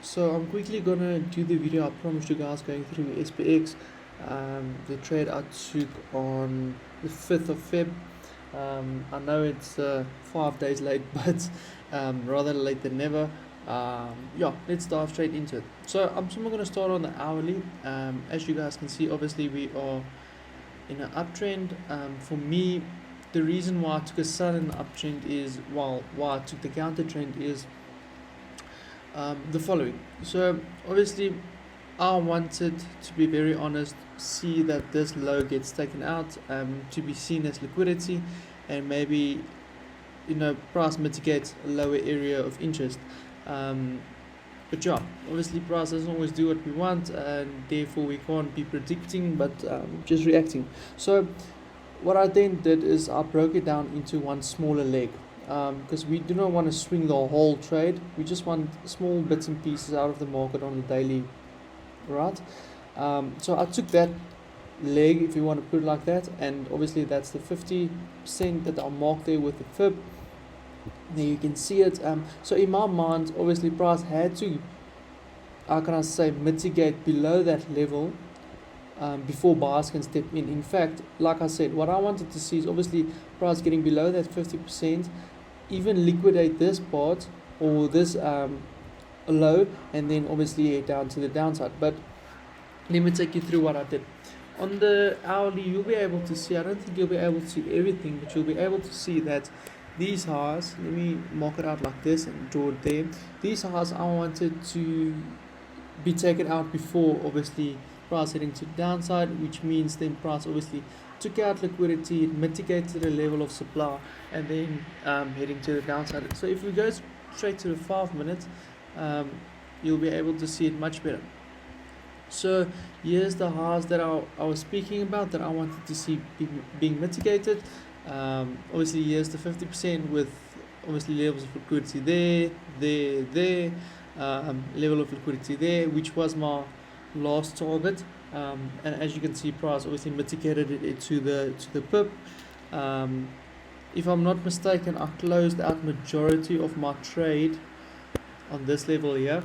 So I'm quickly gonna do the video I promised you guys going through SPX. The trade I took on the 5th of Feb. I know it's 5 days late, but rather late than never. Yeah, let's dive straight into it. So I'm going to start on the hourly. As you guys can see, obviously we are in an uptrend. For me, the reason why I took a sudden uptrend is, well, why I took the counter trend is the following. So obviously I wanted, to be very honest, see that this low gets taken out, to be seen as liquidity, and maybe price mitigates a lower area of interest. But yeah, obviously price doesn't always do what we want, and therefore we can't be predicting, but just reacting. So what I then did is I broke it down into one smaller leg, because we do not want to swing the whole trade. We just want small bits and pieces out of the market on the daily, right? So I took that leg, if you want to put it like that, and obviously that's the 50% that I'll mark there with the fib. There you can see it. So in my mind, obviously price had to, how can I say, mitigate below that level before buyers can step in. In fact, like I said, what I wanted to see is obviously price getting below that 50%, even liquidate this part or this low, and then obviously head down to the downside. But let me take you through what I did. On the hourly, you'll be able to see, I don't think you'll be able to see everything, but you'll be able to see that these highs, let me mark it out like this and draw it there. These highs I wanted to be taken out before obviously price heading to the downside, which means then price obviously took out liquidity, it mitigated the level of supply, and then heading to the downside. So if we go straight to the 5 minutes, you'll be able to see it much better. So here's the highs that I was speaking about that I wanted to see being mitigated. Obviously here's the 50% with obviously levels of liquidity there, level of liquidity there, which was my last target, and as you can see price obviously mitigated it to the pip. If I'm not mistaken, I closed out majority of my trade on this level here.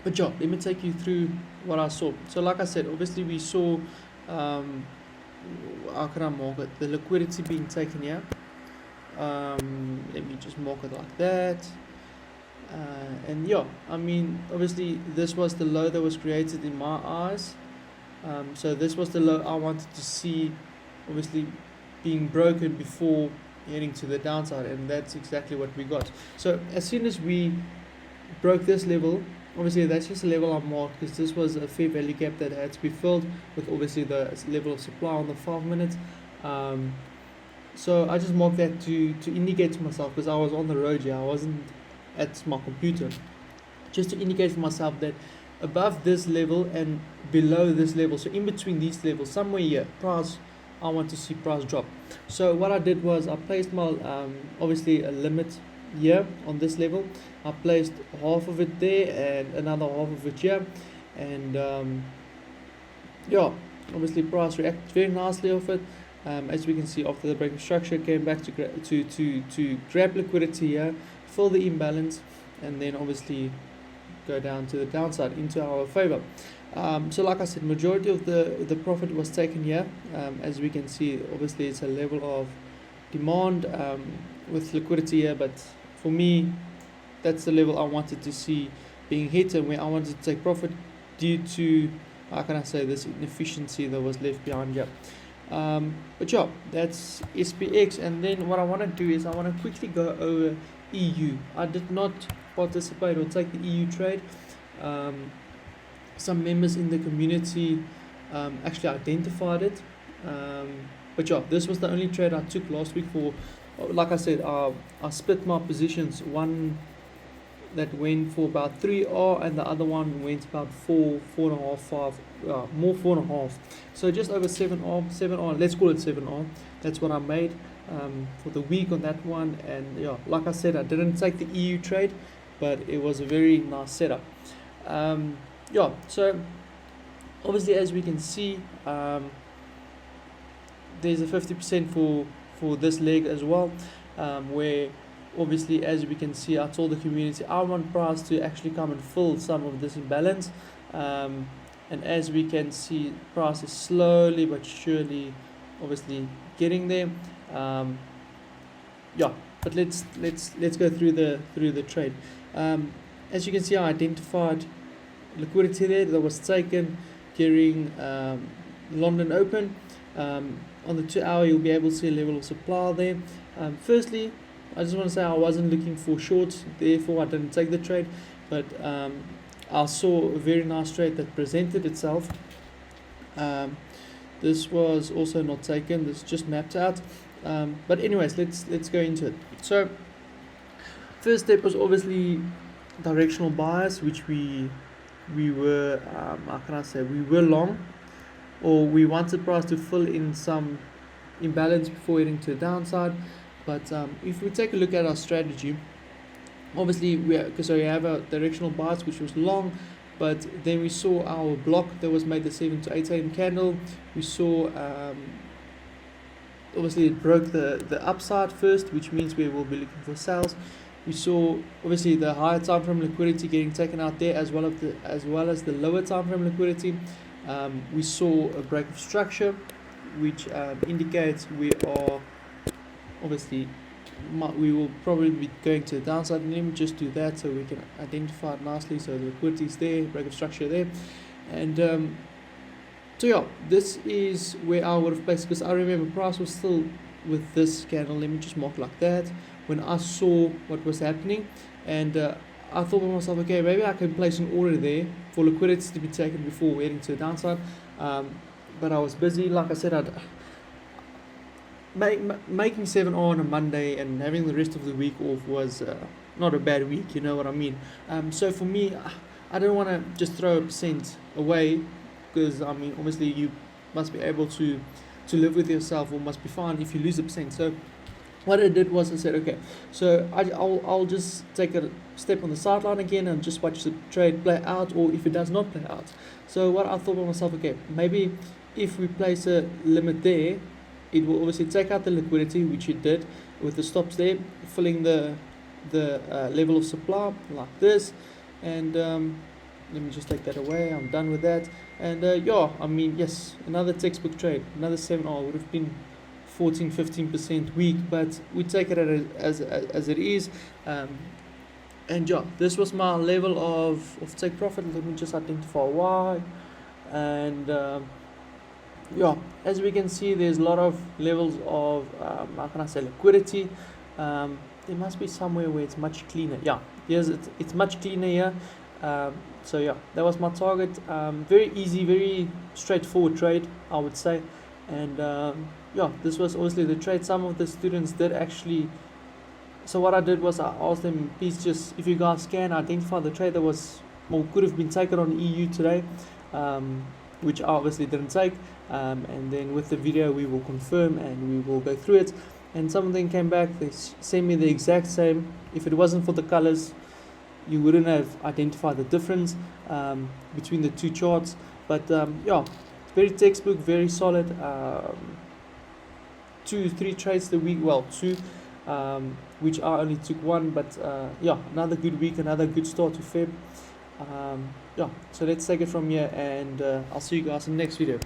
But yeah, let me take you through what I saw. So like I said, obviously we saw how can I mark it? The liquidity being taken here. Let me just mark it like that. And yeah, I mean, obviously this was the low that was created in my eyes. So this was the low I wanted to see, obviously being broken before heading to the downside, and that's exactly what we got. So as soon as we broke this level, obviously that's just a level I marked because this was a fair value gap that had to be filled with obviously the level of supply on the 5 minutes. So I just marked that to indicate to myself, because I was on the road here, I wasn't at my computer, just to indicate to myself that above this level and below this level, so in between these levels, somewhere here, price, I want to see price drop. So what I did was I placed my obviously a limit here on this level. I placed half of it there and another half of it here, and yeah, obviously price reacted very nicely off it. As we can see, after the breaking structure, came back to grab liquidity here, fill the imbalance, and then obviously go down to the downside into our favor. So like I said, majority of the profit was taken here. As we can see, obviously it's a level of demand with liquidity here, but for me that's the level I wanted to see being hit, and where I wanted to take profit due to, how can I say, this inefficiency that was left behind here. But yeah, that's SPX. And then what I want to do is I want to quickly go over EU. I did not participate or take the EU trade. Some members in the community actually identified it, but yeah, this was the only trade I took last week. For, like I said, I split my positions, one that went for about 3R and the other one went about 4.5, 5, more 4.5, so just over 7R, let's call it 7R. That's what I made for the week on that one. And yeah, like I said, I didn't take the EU trade, but it was a very nice setup. Yeah, so obviously as we can see, there's a 50% for this leg as well, where obviously, as we can see, I told the community I want price to actually come and fill some of this imbalance, and as we can see, price is slowly but surely obviously getting there. um, yeah, but let's go through the trade. As you can see, I identified liquidity there that was taken during London Open. On the 2 hour, you'll be able to see a level of supply there. Firstly, I just want to say I wasn't looking for shorts, therefore I didn't take the trade, but I saw a very nice trade that presented itself. This was also not taken, this just mapped out. But anyways, let's go into it. So first step was obviously directional bias, which we were how can I say, we were long, or we wanted price to fill in some imbalance before heading to the downside. But if we take a look at our strategy, obviously we have a directional bias which was long, but then we saw our block that was made the 7 to 8 a.m. candle. We saw obviously it broke the upside first, which means we will be looking for sales. We saw obviously the higher time frame liquidity getting taken out there, as well as the lower time frame liquidity. We saw a break of structure, which indicates we are obviously we will probably be going to the downside. And let me just do that so we can identify it nicely. So the liquidity is there, break of structure there, and so yeah, this is where I would have placed, because I remember price was still with this candle. Let me just mark like that. When I saw what was happening, and I thought to myself, okay, maybe I can place an order there for liquidity to be taken before heading to the downside. But I was busy, like I said. Making 7 on a Monday and having the rest of the week off was not a bad week, you know what I mean. So for me, I don't want to just throw a percent away, because I mean obviously you must be able to live with yourself, or must be fine if you lose a percent. So what I did was I said, okay, so I'll just take a step on the sideline again and just watch the trade play out, or if it does not play out. So what I thought to myself, okay, maybe if we place a limit there, it will obviously take out the liquidity, which it did with the stops there, filling the level of supply like this. And let me just take that away. I'm done with that. And yeah, I mean, yes, another textbook trade, another 7R would have been 14-15% weak, but we take it as it is. And yeah, this was my level of take profit. Let me just identify why. And yeah, as we can see, there's a lot of levels of how can I say, liquidity. There must be somewhere where it's much cleaner. Yeah, yes, it's much cleaner here. So yeah, that was my target. Very easy, very straightforward trade, I would say. And yeah, this was obviously the trade. Some of the students did actually. So what I did was I asked them, please just, if you guys can identify the trade that was or could have been taken on EU today, which I obviously didn't take. And then with the video we will confirm and we will go through it. And some of them came back, they sent me the exact same. If it wasn't for the colors, you wouldn't have identified the difference between the two charts. But yeah, very textbook, very solid. 2-3 trades the week, well, two, which I only took one. But yeah, another good week, another good start to Feb. Yeah, so let's take it from here, and I'll see you guys in the next video.